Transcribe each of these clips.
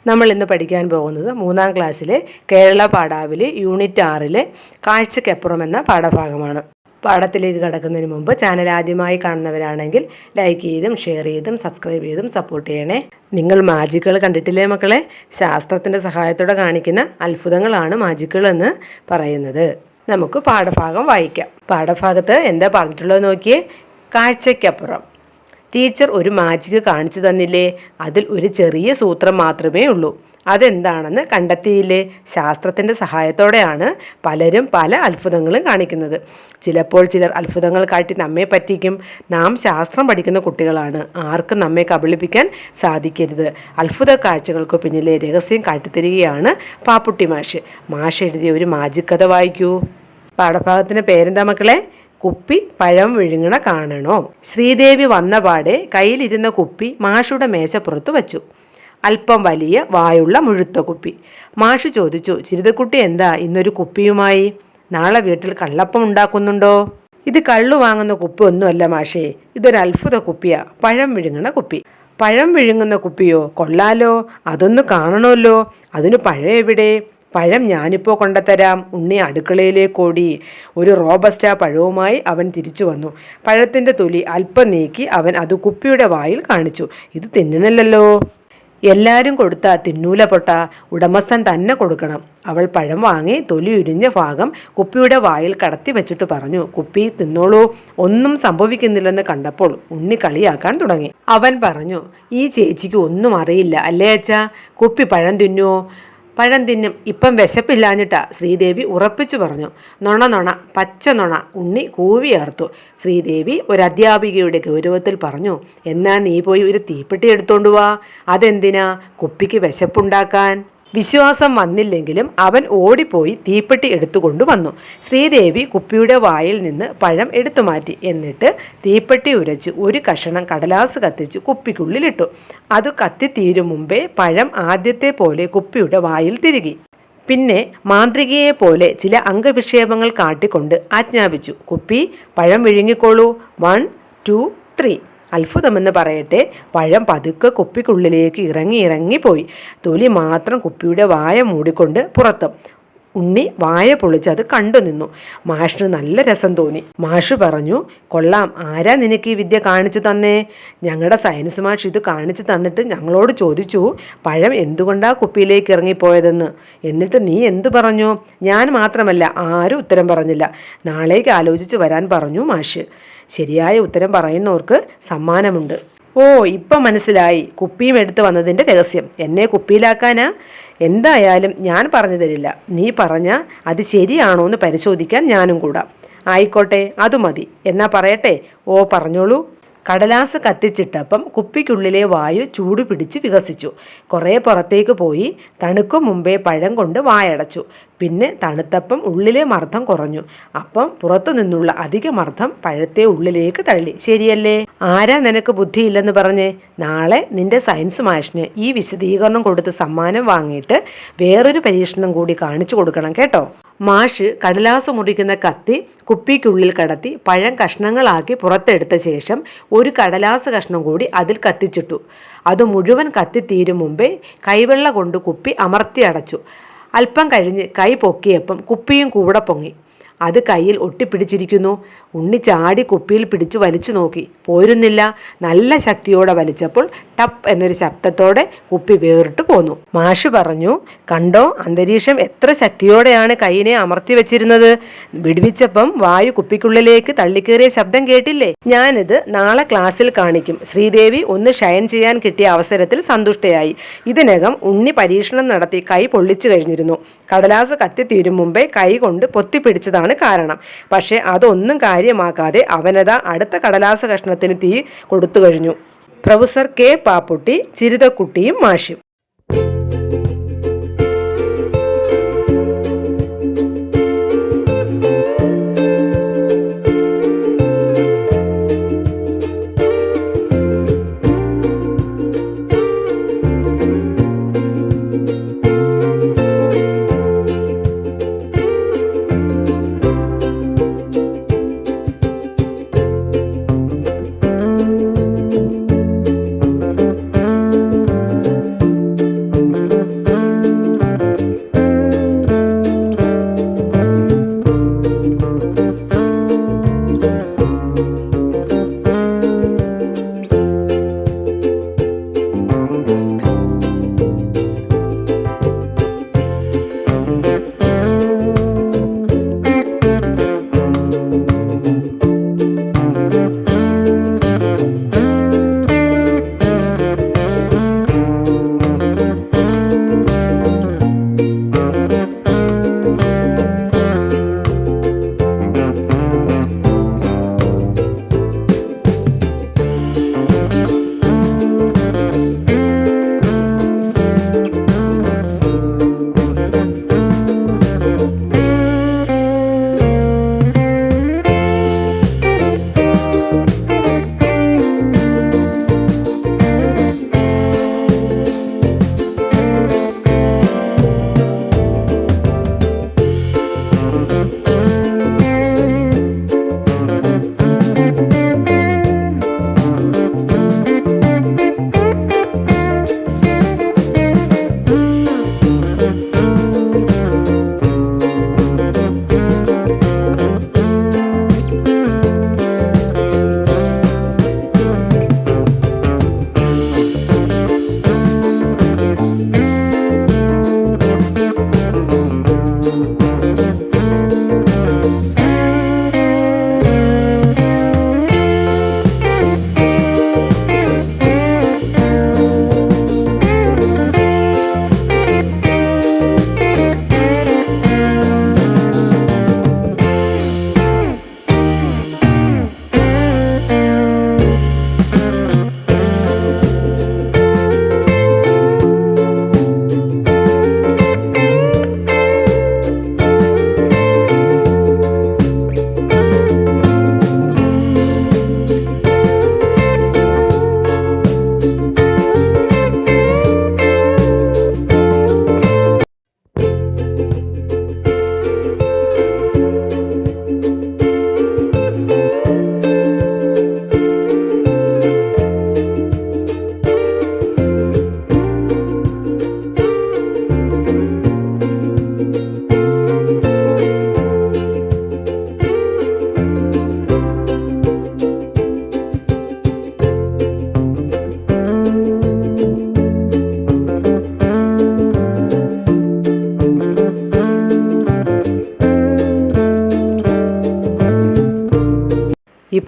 നമ്മൾ ഇന്ന് പഠിക്കാൻ പോകുന്നത് 3ാം ക്ലാസ്സിലെ കേരള പാഠാവലി യൂണിറ്റ് 6 കാഴ്ചയ്ക്കപ്പുറം എന്ന പാഠഭാഗമാണ്. പാഠത്തിലേക്ക് കടക്കുന്നതിന് മുമ്പ് ചാനൽ ആദ്യമായി കാണുന്നവരാണെങ്കിൽ ലൈക്ക് ചെയ്തും ഷെയർ ചെയ്തും സബ്സ്ക്രൈബ് ചെയ്തും സപ്പോർട്ട് ചെയ്യണേ. നിങ്ങൾ മാജിക്കുകൾ കണ്ടിട്ടില്ലേ മക്കളെ? ശാസ്ത്രത്തിൻ്റെ സഹായത്തോടെ കാണിക്കുന്ന അത്ഭുതങ്ങളാണ് മാജിക്കുകൾ എന്ന് പറയുന്നത്. നമുക്ക് പാഠഭാഗം വായിക്കാം. പാഠഭാഗത്ത് എന്താ പറഞ്ഞിട്ടുള്ളത് നോക്കിയേ. കാഴ്ചയ്ക്കപ്പുറം. ടീച്ചർ ഒരു മാജിക് കാണിച്ചു തന്നില്ലേ? അതിൽ ഒരു ചെറിയ സൂത്രം മാത്രമേ ഉള്ളൂ. അതെന്താണെന്ന് കണ്ടെത്തിയില്ലേ? ശാസ്ത്രത്തിൻ്റെ സഹായത്തോടെയാണ് പലരും പല അത്ഭുതങ്ങളും കാണിക്കുന്നത്. ചിലപ്പോൾ ചിലർ അത്ഭുതങ്ങൾ കാട്ടി നമ്മെ പറ്റിക്കും. നാം ശാസ്ത്രം പഠിക്കുന്ന കുട്ടികളാണ്. ആർക്കും നമ്മെ കബളിപ്പിക്കാൻ സാധിക്കരുത്. അത്ഭുത കാഴ്ചകൾക്ക് പിന്നിലെ രഹസ്യം കാട്ടിത്തരികയാണ് പാപ്പുട്ടി മാഷ്. മാഷ് എഴുതിയ ഒരു മാജിക് കഥ വായിക്കൂ. പാഠഭാഗത്തിൻ്റെ പേരെന്താ മക്കളെ? കുപ്പി പഴം വിഴുങ്ങണ കാണണോ. ശ്രീദേവി വന്നപാടെ കയ്യിലിരുന്ന കുപ്പി മാഷുടെ മേശപ്പുറത്ത് വച്ചു. അല്പം വലിയ വായുള്ള മുഴുത്ത കുപ്പി. മാഷ് ചോദിച്ചു, ചിരിതക്കുട്ടി എന്താ ഇന്നൊരു കുപ്പിയുമായി? നാളെ വീട്ടിൽ കള്ളപ്പം ഉണ്ടാക്കുന്നുണ്ടോ? ഇത് കള്ളു വാങ്ങുന്ന കുപ്പി ഒന്നുമല്ല മാഷേ, ഇതൊരു അത്ഭുത കുപ്പിയാ, പഴം വിഴുങ്ങണ കുപ്പി. പഴം വിഴുങ്ങുന്ന കുപ്പിയോ? കൊള്ളാലോ, അതൊന്ന് കാണണമല്ലോ. അതിന് പഴം എവിടെ? പഴം ഞാനിപ്പോൾ കൊണ്ടുതരാം. ഉണ്ണി അടുക്കളയിലേക്ക് ഓടി. ഒരു റോബസ്റ്റ പഴവുമായി അവൻ തിരിച്ചു വന്നു. പഴത്തിൻ്റെ തൊലി അല്പം നീക്കി അവൻ അത് കുപ്പിയുടെ വായിൽ കാണിച്ചു. ഇത് തിന്നണല്ലോ. എല്ലാവരും കൊടുത്താൽ തിന്നൂല പൊട്ട, ഉടമസ്ഥൻ തന്നെ കൊടുക്കണം. അവൾ പഴം വാങ്ങി തൊലി ഉരിഞ്ഞ ഭാഗം കുപ്പിയുടെ വായിൽ കടത്തി വെച്ചിട്ട് പറഞ്ഞു, കുപ്പി തിന്നോളൂ, ഒന്നും സംഭവിക്കുന്നില്ലെന്ന് കണ്ടപ്പോൾ ഉണ്ണി കളിയാക്കാൻ തുടങ്ങി. അവൻ പറഞ്ഞു, ഈ ചേച്ചിക്ക് ഒന്നും അറിയില്ല അല്ലേ അച്ഛാ? കുപ്പി പഴം തിന്നുവോ? പഴം തിന്നും, ഇപ്പം വിശപ്പില്ലാഞ്ഞിട്ടാ, ശ്രീദേവി ഉറപ്പിച്ചു പറഞ്ഞു. നൊണ നൊണ, പച്ച നൊണ, ഉണ്ണി കൂവിയേർത്തു. ശ്രീദേവി ഒരു അധ്യാപികയുടെ ഗൗരവത്തിൽ പറഞ്ഞു, എന്നാ നീ പോയി ഒരു തീപ്പെട്ടി എടുത്തോണ്ട് വാ. അതെന്തിനാ? കുപ്പിക്ക് വിശപ്പുണ്ടാക്കാൻ. വിശ്വാസം വന്നില്ലെങ്കിലും അവൻ ഓടിപ്പോയി തീപ്പെട്ടി എടുത്തുകൊണ്ട് വന്നു. ശ്രീദേവി കുപ്പിയുടെ വായിൽ നിന്ന് പഴം എടുത്തു മാറ്റി. എന്നിട്ട് തീപ്പെട്ടി ഉരച്ച് ഒരു കഷണം കടലാസ് കത്തിച്ച് കുപ്പിക്കുള്ളിലിട്ടു. അത് കത്തിത്തീരും മുമ്പേ പഴം ആദ്യത്തെ പോലെ കുപ്പിയുടെ വായിൽ തിരുകി. പിന്നെ മാന്ത്രികയെ പോലെ ചില അംഗവിക്ഷേപങ്ങൾ കാട്ടിക്കൊണ്ട് ആജ്ഞാപിച്ചു, കുപ്പി പഴം വിഴുങ്ങിക്കോളൂ. 1 2 3. അത്ഭുതമെന്ന് പറയട്ടെ, പഴം പതുക്കെ കുപ്പിക്കുള്ളിലേക്ക് ഇറങ്ങിപ്പോയി. തൊലി മാത്രം കുപ്പിയുടെ വായ മൂടിക്കൊണ്ട് പുറത്തും. ഉണ്ണി വായ പൊളിച്ച് അത് കണ്ടു നിന്നു. മാഷിന് നല്ല രസം തോന്നി. മാഷ് പറഞ്ഞു, കൊള്ളാം, ആരാ നിനക്ക് ഈ വിദ്യ കാണിച്ചു തന്നേ? ഞങ്ങളുടെ സയൻസ് മാഷ് ഇത് കാണിച്ചു തന്നിട്ട് ഞങ്ങളോട് ചോദിച്ചു, പഴം എന്തുകൊണ്ടാ കുപ്പിയിലേക്ക് ഇറങ്ങിപ്പോയതെന്ന്. എന്നിട്ട് നീ എന്തു പറഞ്ഞു? ഞാൻ മാത്രമല്ല, ആരും ഉത്തരം പറഞ്ഞില്ല. നാളേക്ക് ആലോചിച്ച് വരാൻ പറഞ്ഞു മാഷ്. ശരിയായ ഉത്തരം പറയുന്നവർക്ക് സമ്മാനമുണ്ട്. ഓ, ഇപ്പം മനസ്സിലായി കുപ്പിയും എടുത്ത് വന്നതിൻ്റെ രഹസ്യം. എന്നെ കുപ്പിയിലാക്കാനാ? എന്തായാലും ഞാൻ പറഞ്ഞു തരില്ല. നീ പറഞ്ഞ അത് ശരിയാണോ എന്ന് പരിശോധിക്കാൻ ഞാനും കൂടാം. ആയിക്കോട്ടെ, അത് മതി. എന്നാ പറയട്ടെ? ഓ, പറഞ്ഞോളൂ. കടലാസ് കത്തിച്ചിട്ടപ്പം കുപ്പിക്കുള്ളിലെ വായു ചൂട് പിടിച്ച് വികസിച്ചു. കുറേ പുറത്തേക്ക് പോയി. തണുക്കും മുമ്പേ പഴം കൊണ്ട് വായടച്ചു. പിന്നെ തണുത്തപ്പം ഉള്ളിലെ മർദ്ദം കുറഞ്ഞു. അപ്പം പുറത്തു നിന്നുള്ള അധിക മർദ്ദം പഴത്തെ ഉള്ളിലേക്ക് തള്ളി. ശരിയല്ലേ? ആരാ നിനക്ക് ബുദ്ധിയില്ലെന്ന് പറഞ്ഞേ? നാളെ നിന്റെ സയൻസ് മാഷിന് ഈ വിശദീകരണം കൊടുത്ത് സമ്മാനം വാങ്ങിയിട്ട് വേറൊരു പരീക്ഷണം കൂടി കാണിച്ചു കൊടുക്കണം കേട്ടോ. മാഷ് കടലാസ് മുറിക്കുന്ന കത്തി കുപ്പിക്കുള്ളിൽ കടത്തി പഴം കഷ്ണങ്ങളാക്കി പുറത്തെടുത്ത ശേഷം ഒരു കടലാസ് കഷ്ണം കൂടി അതിൽ കത്തിച്ചിട്ടു. അത് മുഴുവൻ കത്തിത്തീരും മുമ്പേ കൈവെള്ള കൊണ്ട് കുപ്പി അമർത്തി അടച്ചു. അല്പം കഴിഞ്ഞ് കൈ പൊക്കിയപ്പം കുപ്പിയും കൂടെ പൊങ്ങി. അത് കയ്യിൽ ഒട്ടിപ്പിടിച്ചിരിക്കുന്നു. ഉണ്ണി ചാടി കുപ്പിയിൽ പിടിച്ചു വലിച്ചു നോക്കി. പോരുന്നില്ല. നല്ല ശക്തിയോടെ വലിച്ചപ്പോൾ ടപ്പ് എന്നൊരു ശബ്ദത്തോടെ കുപ്പി വേറിട്ട് പോന്നു. മാഷ് പറഞ്ഞു, കണ്ടോ, അന്തരീക്ഷം എത്ര ശക്തിയോടെയാണ് കൈയിനെ അമർത്തി വെച്ചിരുന്നത്. വിടുവിച്ചപ്പം വായു കുപ്പിക്കുള്ളിലേക്ക് തള്ളിക്കേറിയ ശബ്ദം കേട്ടില്ലേ? ഞാനിത് നാളെ ക്ലാസ്സിൽ കാണിക്കും. ശ്രീദേവി ഒന്ന് ഷൈൻ ചെയ്യാൻ കിട്ടിയ അവസരത്തിൽ സന്തുഷ്ടയായി. ഇതിനകം ഉണ്ണി പരീക്ഷണം നടത്തി കൈ പൊള്ളിച്ചു കഴിഞ്ഞിരുന്നു. കടലാസ് കത്തിത്തീരും മുമ്പേ കൈ കൊണ്ട് പൊത്തിപ്പിടിച്ചതാണ് കാരണം. പക്ഷെ അതൊന്നും കാര്യമാക്കാതെ അവനതാ അടുത്ത കടലാസ് കഷ്ണത്തിന് തീ കൊടുത്തു കഴിഞ്ഞു. പ്രൊഫസർ കെ പാപ്പുട്ടി, ചിരിതക്കുട്ടിയും മാഷും.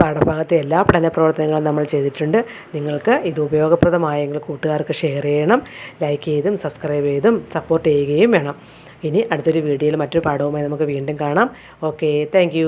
പാഠഭാഗത്തെ എല്ലാ പഠന പ്രവർത്തനങ്ങളും നമ്മൾ ചെയ്തിട്ടുണ്ട്. നിങ്ങൾക്ക് ഇത് ഉപയോഗപ്രദമായെങ്കിൽ കൂട്ടുകാർക്ക് ഷെയർ ചെയ്യണം. ലൈക്ക് ചെയ്തും സബ്സ്ക്രൈബ് ചെയ്തും സപ്പോർട്ട് ചെയ്യുകയും വേണം. ഇനി അടുത്തൊരു വീഡിയോയിൽ മറ്റൊരു പാഠവുമായി നമുക്ക് വീണ്ടും കാണാം. Okay, thank